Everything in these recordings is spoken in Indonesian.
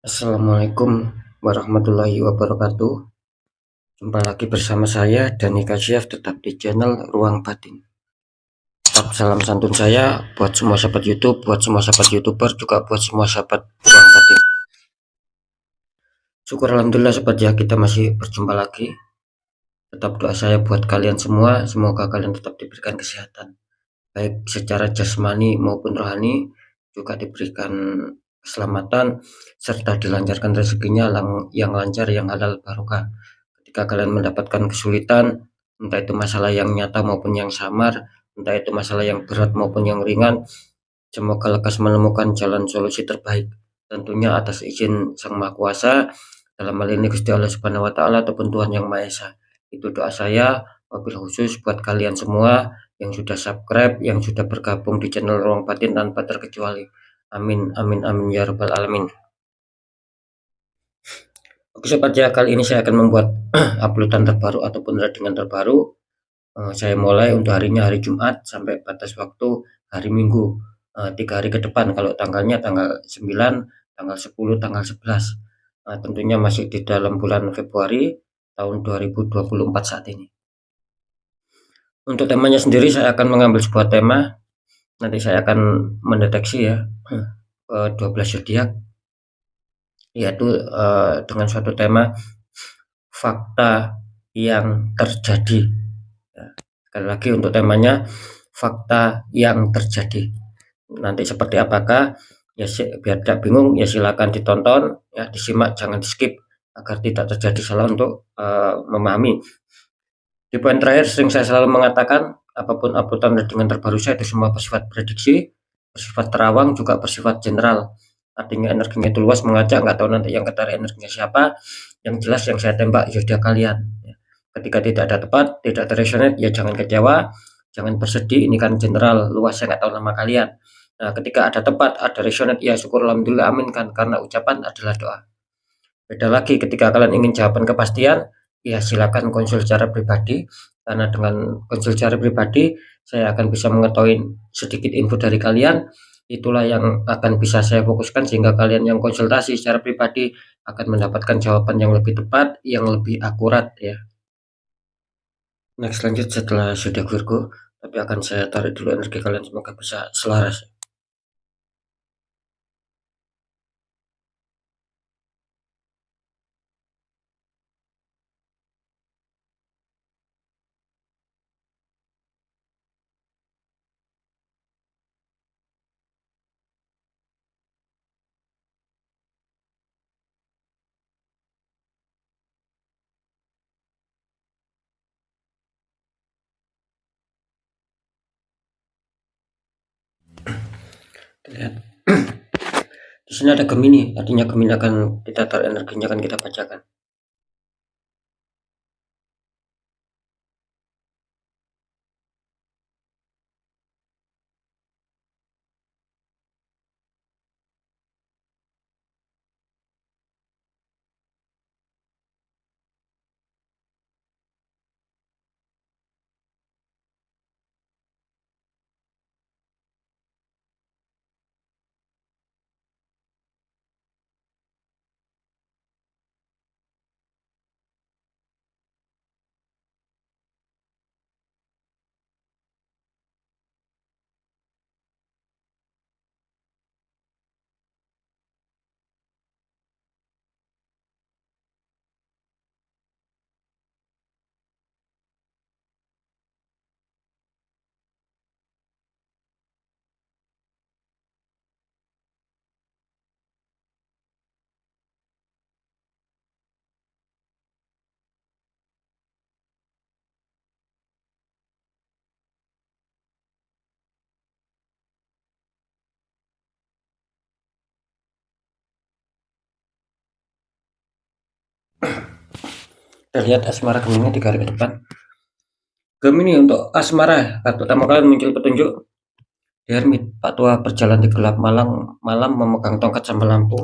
Assalamualaikum warahmatullahi wabarakatuh. Jumpa lagi bersama saya Dani Kasyaf, tetap di channel Ruang Batin. Tetap salam santun saya buat semua sahabat YouTube, buat semua sahabat YouTuber, juga buat semua sahabat Ruang Batin. Syukur alhamdulillah sahabat ya, kita masih berjumpa lagi. Tetap doa saya buat kalian semua, semoga kalian tetap diberikan kesehatan, baik secara jasmani maupun rohani, juga diberikan keselamatan serta dilancarkan rezekinya yang lancar, yang halal barokah. Ketika kalian mendapatkan kesulitan, entah itu masalah yang nyata maupun yang samar, entah itu masalah yang berat maupun yang ringan, semoga lekas menemukan jalan solusi terbaik, tentunya atas izin Sang Maha Kuasa, dalam hal ini Gusti Allah Subhanahu wa taala ataupun Tuhan Yang Maha Esa. Itu doa saya wabil khusus buat kalian semua yang sudah subscribe, yang sudah bergabung di channel Ruang Batin tanpa terkecuali. Amin amin amin ya rabbal alamin. Oke sobat ya, kali ini saya akan membuat uploadan terbaru ataupun readingan terbaru. Saya mulai untuk harinya hari Jumat sampai batas waktu hari Minggu, 3 hari ke depan. Kalau tanggalnya tanggal 9, tanggal 10, tanggal 11. Tentunya masih di dalam bulan Februari tahun 2024 saat ini. Untuk temanya sendiri saya akan mengambil sebuah tema. Nanti saya akan mendeteksi ya 12 zodiak, yaitu dengan suatu tema fakta yang terjadi. Sekali lagi untuk temanya fakta yang terjadi. Nanti seperti apakah ya, biar tidak bingung ya silakan ditonton ya, disimak, jangan di skip agar tidak terjadi salah untuk memahami. Di poin terakhir sering saya selalu mengatakan apapun uploadan dengan terbaru saya itu semua bersifat prediksi, bersifat terawang, juga bersifat general. Artinya energinya itu luas, mengajak, nggak tahu nanti yang ketarik energinya siapa. Yang jelas yang saya tembak zodiak kalian. Ketika tidak ada tepat, tidak terresonate, ya jangan kecewa, jangan bersedih. Ini kan general, luas, saya nggak tahu nama kalian. Nah, ketika ada tepat, ada resonate, ya syukur alhamdulillah, amin kan, karena ucapan adalah doa. Beda lagi ketika kalian ingin jawaban kepastian, ya silakan konsul secara pribadi, karena dengan konsul secara pribadi saya akan bisa mengetahui sedikit info dari kalian. Itulah yang akan bisa saya fokuskan sehingga kalian yang konsultasi secara pribadi akan mendapatkan jawaban yang lebih tepat, yang lebih akurat ya. Next, lanjut setelah zodiak Virgo, tapi akan saya tarik dulu energi kalian, semoga bisa selaras. Lihat. Di sini ada Gemini, artinya Gemini akan kita tarik energinya, akan kita bacakan. Kita lihat asmara Gemini di garis depan. Gemini untuk asmara, kartu utama kalian muncul petunjuk Hermit, Pak Tua berjalan di gelap malam memegang tongkat sambil lampu.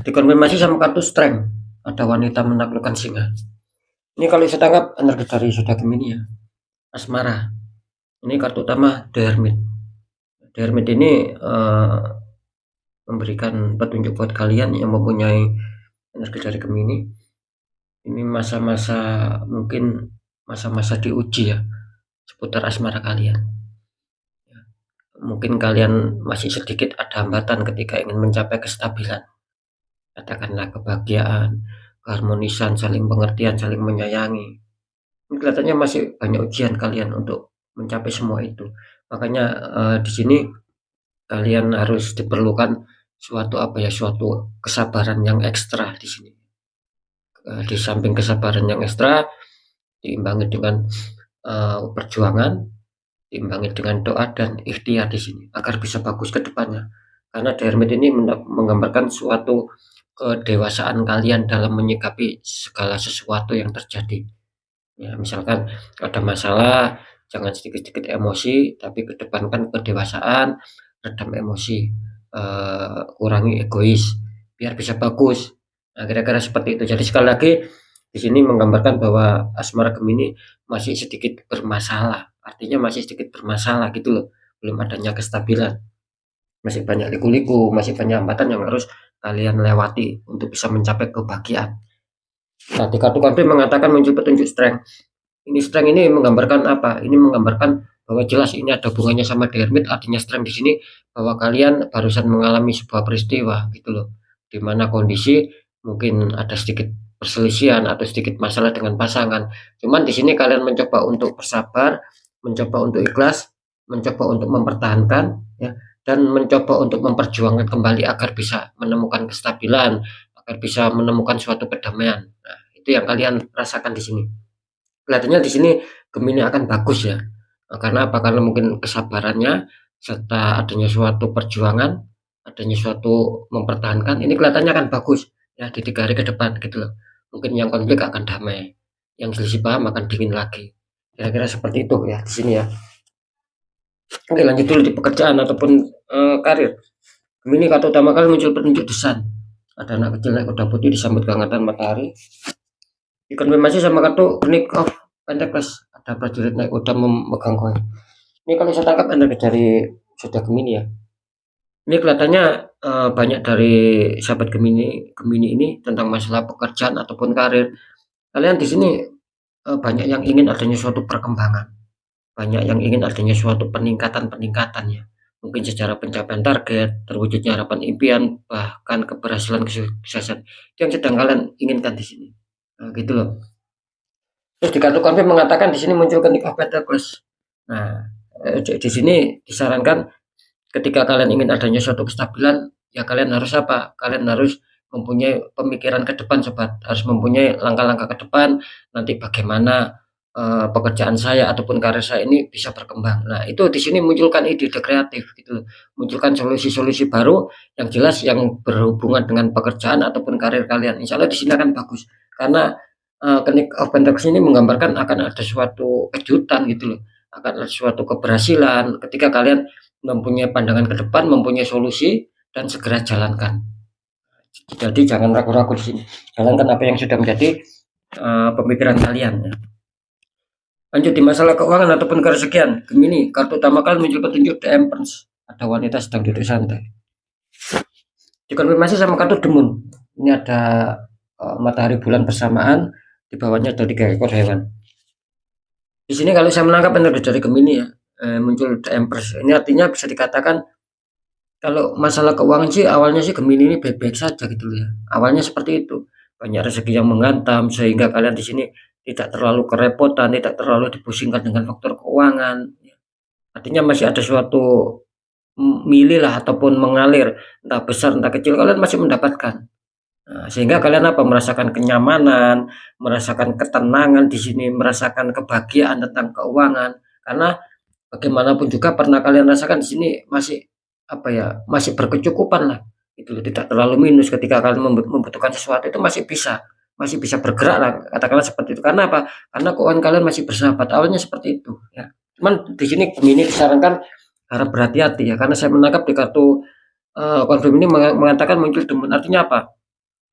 Dikonfirmasi sama kartu Strength, ada wanita menaklukkan singa. Ini kalau saya tangkap energi dari zodiak Gemini ya. Asmara. Ini kartu utama The Hermit. The Hermit ini memberikan petunjuk buat kalian yang mempunyai energi dari Gemini. Ini masa-masa, mungkin masa-masa diuji ya, seputar asmara kalian. Mungkin kalian masih sedikit ada hambatan ketika ingin mencapai kestabilan, katakanlah kebahagiaan, keharmonisan, saling pengertian, saling menyayangi. Ini kelihatannya masih banyak ujian kalian untuk mencapai semua itu. Makanya di sini kalian harus diperlukan suatu kesabaran yang ekstra di sini. Di samping kesabaran yang ekstra, diimbangi dengan perjuangan, diimbangi dengan doa dan ikhtiar di sini agar bisa bagus ke depannya. Karena The Hermit ini menggambarkan suatu kedewasaan kalian dalam menyikapi segala sesuatu yang terjadi. Ya, misalkan ada masalah, jangan sedikit-sedikit emosi, tapi kedepankan kedewasaan, redam emosi, kurangi egois, biar bisa bagus. Nah, kira-kira seperti itu. Jadi sekali lagi di sini menggambarkan bahwa asmara Gemini masih sedikit bermasalah. Artinya masih sedikit bermasalah gitu loh. Belum adanya kestabilan. Masih banyak liku-liku, masih banyak hambatan yang harus kalian lewati untuk bisa mencapai kebahagiaan. Nah, di kartu confirm mengatakan muncul petunjuk strength. Ini strength ini menggambarkan apa? Ini menggambarkan bahwa jelas ini ada hubungannya sama The Hermit. Artinya strength di sini bahwa kalian barusan mengalami sebuah peristiwa gitu loh, di mana kondisi mungkin ada sedikit perselisihan atau sedikit masalah dengan pasangan. Cuman di sini kalian mencoba untuk bersabar, mencoba untuk ikhlas, mencoba untuk mempertahankan, ya, dan mencoba untuk memperjuangkan kembali agar bisa menemukan kestabilan, agar bisa menemukan suatu kedamaian. Nah, itu yang kalian rasakan di sini. Kelihatannya di sini Gemini akan bagus ya. Karena apa? Karena mungkin kesabarannya serta adanya suatu perjuangan, adanya suatu mempertahankan, ini kelihatannya akan bagus ya di 3 hari ke depan gitu loh. Mungkin yang konflik akan damai, yang selisih paham akan dingin lagi. Kira-kira seperti itu ya di sini ya. Oke, lanjut dulu di pekerjaan ataupun karir. Gemini kata utama kali muncul petunjuk desan. Ada anak kecil naik kuda putih disambut kehangatan matahari. Dikonfirmasi sama kartu Knight of Pentacles. Ada prajurit naik kuda memegang koin. Ini kalau saya tangkap energi dari zodiak Gemini ya. Ini kelihatannya banyak dari sahabat Gemini ini tentang masalah pekerjaan ataupun karir. Kalian di sini banyak yang ingin adanya suatu perkembangan, banyak yang ingin adanya suatu peningkatan ya. Mungkin secara pencapaian target, terwujudnya harapan impian, bahkan keberhasilan kesuksesan. Itu yang sedang kalian inginkan di sini. Nah, gitu loh. Terus di kartu konfirm mengatakan di sini muncul Knight of Pentacles. Nah, di sini disarankan ketika kalian ingin adanya suatu kestabilan, ya kalian harus apa? Kalian harus mempunyai pemikiran ke depan sobat, harus mempunyai langkah-langkah ke depan, nanti bagaimana pekerjaan saya ataupun karir saya ini bisa berkembang. Nah, itu di sini munculkan ide-ide kreatif gitu, munculkan solusi-solusi baru yang jelas yang berhubungan dengan pekerjaan ataupun karir kalian. Insya Allah di sini akan bagus karena Knight of Pentacles ini menggambarkan akan ada suatu kejutan gitu loh, akan ada suatu keberhasilan ketika kalian mempunyai pandangan ke depan, mempunyai solusi dan segera jalankan. Jadi jangan ragu-ragu di sini. Jalankan apa yang sudah menjadi pemikiran kalian ya. Lanjut di masalah keuangan ataupun kerezekian. Gemini, kartu utama kalian muncul petunjuk The Empress. Ada wanita sedang duduk santai. Dikonfirmasi sama kartu The Moon. Ini ada matahari bulan bersamaan, di bawahnya ada 3 ekor hewan. Di sini kalau saya menangkap energi dari Gemini ya, muncul The Empress. Ini artinya bisa dikatakan kalau masalah keuangan sih awalnya sih Gemini ini baik-baik saja gitu ya. Awalnya seperti itu. Banyak rezeki yang menghantam sehingga kalian di sini tidak terlalu kerepotan, tidak terlalu dipusingkan dengan faktor keuangan. Artinya masih ada suatu milih lah ataupun mengalir, entah besar entah kecil kalian masih mendapatkan. Nah, sehingga kalian apa? Merasakan kenyamanan, merasakan ketenangan di sini, merasakan kebahagiaan tentang keuangan. Karena bagaimanapun juga pernah kalian rasakan di sini masih apa ya, masih berkecukupan lah itu, tidak terlalu minus. Ketika kalian membutuhkan sesuatu itu masih bisa bergerak lah, katakanlah seperti itu. Karena apa? Karena keuangan kalian masih bersahabat. Awalnya seperti itu ya. Cuman di sini Gemini disarankan harap berhati-hati ya, karena saya menangkap di kartu konfirm ini mengatakan muncul demun. Artinya apa?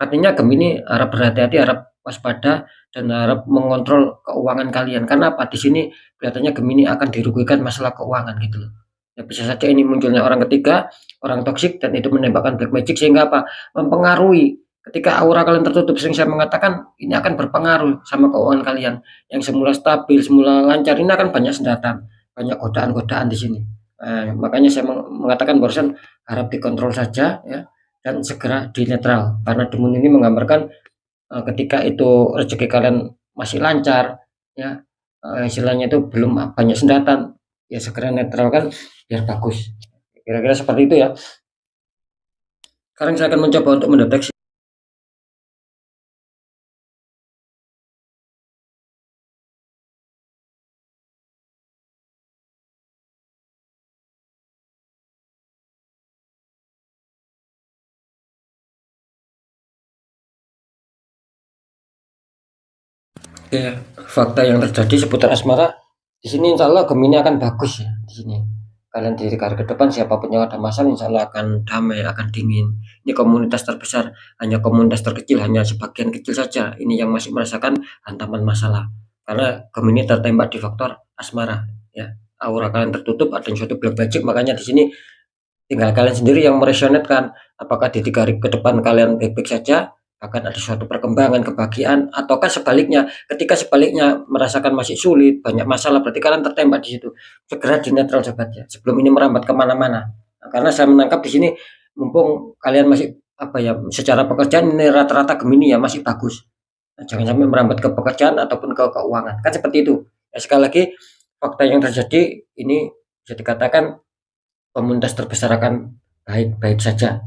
Artinya Gemini harap berhati-hati, harap waspada dan harap mengontrol keuangan kalian. Karena apa? Di sini kelihatannya Gemini akan dirugikan masalah keuangan gitu loh. Ya bisa saja ini munculnya orang ketiga, orang toksik dan itu menembakkan black magic sehingga apa? Mempengaruhi. Ketika aura kalian tertutup, sering saya mengatakan ini akan berpengaruh sama keuangan kalian yang semula stabil, semula lancar, ini akan banyak sendatan, banyak godaan-godaan di sini. Makanya saya mengatakan barusan harap dikontrol saja ya dan segera dinetral karena demun ini menggambarkan ketika itu rezeki kalian masih lancar ya, istilahnya itu belum banyak sendatan, ya segera netralkan biar bagus. Kira-kira seperti itu ya. Sekarang saya akan mencoba untuk mendeteksi. Ya, fakta yang terjadi seputar asmara di sini insya Allah Gemini akan bagus ya di sini. Kalian di karir ke depan siapapun yang ada masalah insya Allah akan damai, akan dingin. Ini komunitas terbesar, hanya komunitas terkecil, hanya sebagian kecil saja. Ini yang masih merasakan hantaman masalah. Karena Gemini tertembak di faktor asmara. Ya, aura kalian tertutup, ada yang suatu black magic, makanya di sini tinggal kalian sendiri yang meresonetkan apakah di 3 hari ke depan kalian baik-baik saja, akan ada suatu perkembangan, kebahagiaan, ataukah sebaliknya, ketika sebaliknya merasakan masih sulit, banyak masalah, berarti kalian tertembak di situ. Segera dinetral sobatnya, sebelum ini merambat kemana-mana. Nah, karena saya menangkap di sini, mumpung kalian masih apa ya, secara pekerjaan ini rata-rata Gemini ya masih bagus. Nah, jangan sampai merambat ke pekerjaan ataupun ke keuangan, kan seperti itu. Ya, sekali lagi fakta yang terjadi ini bisa dikatakan komunitas terbesar akan baik-baik saja.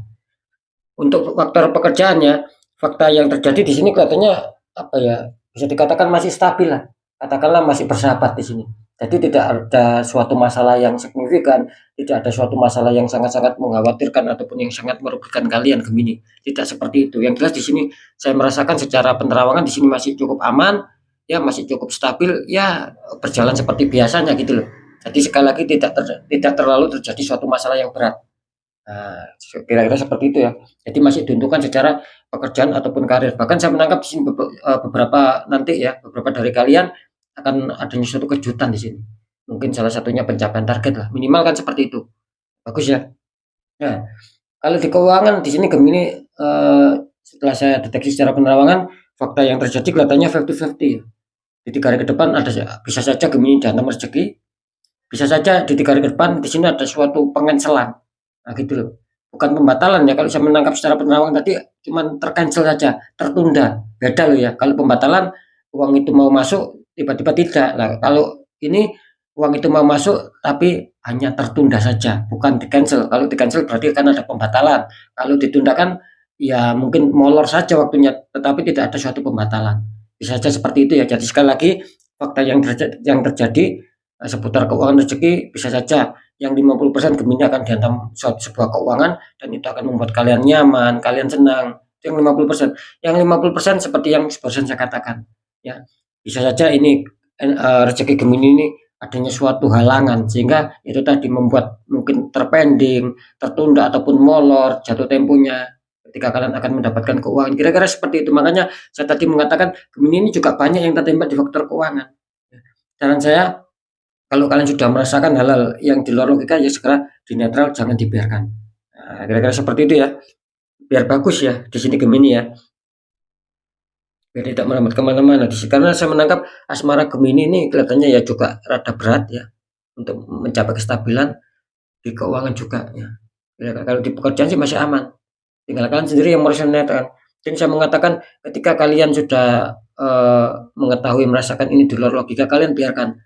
Untuk faktor pekerjaannya, fakta yang terjadi di sini kelihatannya apa ya, bisa dikatakan masih stabil lah. Katakanlah masih bersahabat di sini. Jadi tidak ada suatu masalah yang signifikan, tidak ada suatu masalah yang sangat-sangat mengkhawatirkan ataupun yang sangat merugikan kalian Gemini. Tidak seperti itu. Yang jelas di sini saya merasakan secara penerawangan di sini masih cukup aman, ya masih cukup stabil, ya berjalan seperti biasanya gitu loh. Jadi sekali lagi tidak terlalu terjadi suatu masalah yang berat. Nah, kira-kira seperti itu ya. Jadi masih diuntungkan secara pekerjaan ataupun karir. Bahkan saya menangkap di sini beberapa nanti ya, beberapa dari kalian akan adanya suatu kejutan di sini. Mungkin salah satunya pencapaian target lah. Minimal kan seperti itu. Bagus ya. Nah, kalau di keuangan di sini Gemini setelah saya deteksi secara penerawangan, fakta yang terjadi kelihatannya 50-50 ya. Di 3 hari ke depan ada bisa saja Gemini dihantam rezeki, bisa saja di 3 hari ke depan di sini ada suatu pengencelan. Nah gitu loh. Bukan pembatalan ya, kalau saya menangkap secara penerawangan tadi cuman tercancel saja, tertunda. Beda loh ya. Kalau pembatalan uang itu mau masuk tiba-tiba tidak. Nah, kalau ini uang itu mau masuk tapi hanya tertunda saja, bukan di-cancel. Kalau di-cancel berarti kan ada pembatalan. Kalau ditundakan ya mungkin molor saja waktunya, tetapi tidak ada suatu pembatalan. Bisa saja seperti itu ya. Jadi sekali lagi fakta yang terjadi seputar keuangan rezeki bisa saja yang 50% Gemini akan dihantam sebuah keuangan dan itu akan membuat kalian nyaman, kalian senang. Itu yang 50%. Yang 50% seperti yang barusan saya katakan. Ya, bisa saja ini rezeki Gemini ini adanya suatu halangan sehingga itu tadi membuat mungkin terpending, tertunda ataupun molor jatuh temponya ketika kalian akan mendapatkan keuangan. Kira-kira seperti itu. Makanya saya tadi mengatakan Gemini ini juga banyak yang tertembak di faktor keuangan. Saran saya kalau kalian sudah merasakan hal-hal yang di luar logika ya segera dinetral, jangan dibiarkan. Nah, kira-kira seperti itu ya. Biar bagus ya di sini Gemini ya. Biar tidak merambat kemana-mana. Karena saya menangkap asmara Gemini ini kelihatannya ya juga rada berat ya untuk mencapai kestabilan di keuangan juga ya. Kalau di pekerjaan sih masih aman. Tinggal kalian sendiri yang merasa netral. Dan saya mengatakan ketika kalian sudah mengetahui merasakan ini di luar logika, kalian biarkan.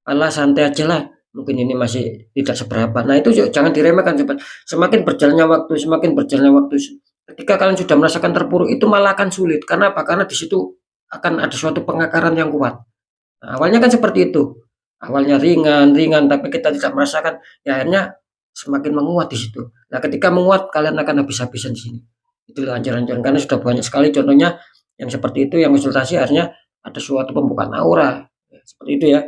Alah santai aja lah, mungkin ini masih tidak seberapa. Nah itu jangan diremehkan sobat. Semakin berjalannya waktu, ketika kalian sudah merasakan terpuruk itu malah akan sulit. Karena apa? Karena di situ akan ada suatu pengakaran yang kuat. Nah, awalnya kan seperti itu. Awalnya ringan, tapi kita tidak merasakan, ya akhirnya semakin menguat di situ. Nah, ketika menguat kalian akan habis-habisan di sini. Itulah anjuran-anjuran karena sudah banyak sekali contohnya yang seperti itu yang konsultasi akhirnya ada suatu pembukaan aura. Ya, seperti itu ya.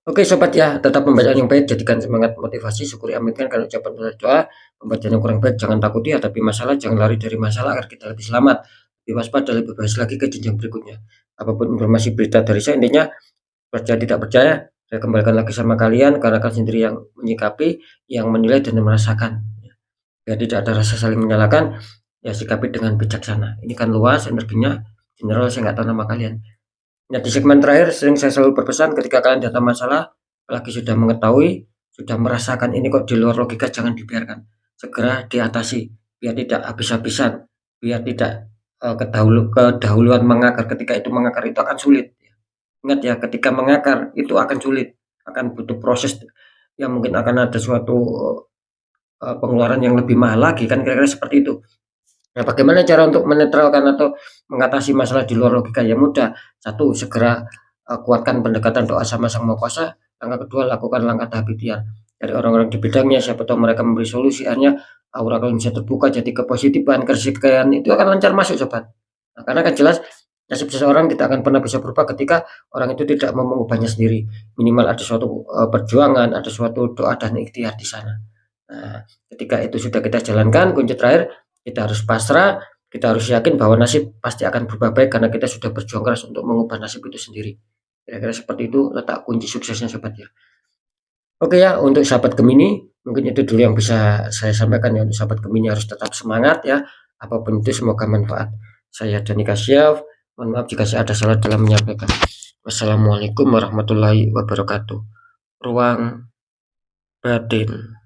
Oke sobat ya, tetap pembacaan yang baik, jadikan semangat motivasi, syukuri aminkan kalau ucapan doa, pembacaan yang kurang baik jangan takuti, hadapi masalah, jangan lari dari masalah agar kita lebih selamat, lebih waspada, lebih berhasil lagi ke jenjang berikutnya. Apapun informasi berita dari saya, intinya percaya tidak percaya, Saya kembalikan lagi sama kalian karena kalian sendiri yang menyikapi, yang menilai dan merasakan. Biar tidak ada rasa saling menyalahkan, ya sikapi dengan bijaksana. Ini kan luas energinya, general saya nggak tahu nama kalian. Nah, di segmen terakhir sering saya selalu berpesan ketika kalian datang masalah, apalagi sudah mengetahui, sudah merasakan ini kok di luar logika, jangan dibiarkan. Segera diatasi, biar tidak habis-habisan, biar tidak kedahuluan mengakar. Ketika itu mengakar itu akan sulit. Ingat ya, ketika mengakar itu akan sulit, akan butuh proses yang mungkin akan ada suatu pengeluaran yang lebih mahal lagi, kan kira-kira seperti itu. Nah, bagaimana cara untuk menetralkan atau mengatasi masalah di luar logika? Ya mudah. Satu, segera kuatkan pendekatan doa sama Sang Maha Kuasa. Langkah kedua, lakukan langkah tahap ikhtiar dari orang-orang di bidangnya. Siapa tahu mereka memberi solusi. Akhirnya aura kalian bisa terbuka, jadi kepositifan, kersikahan itu akan lancar masuk, sobat. Nah, karena kan jelas nasib seseorang tidak akan pernah bisa berubah ketika orang itu tidak mau mengubahnya sendiri. Minimal ada suatu perjuangan, ada suatu doa dan ikhtiar di sana. Nah, ketika itu sudah kita jalankan, kunci terakhir kita harus pasrah, kita harus yakin bahwa nasib pasti akan berubah baik karena kita sudah berjuang keras untuk mengubah nasib itu sendiri. Kira-kira seperti itu letak kunci suksesnya, sobat ya. Oke ya, untuk sahabat Gemini, mungkin itu dulu yang bisa saya sampaikan ya. Untuk sahabat Gemini harus tetap semangat ya. Apapun itu semoga manfaat. Saya Dani Kasyaf. Mohon maaf jika saya ada salah dalam menyampaikan. Wassalamualaikum warahmatullahi wabarakatuh. Ruang batin.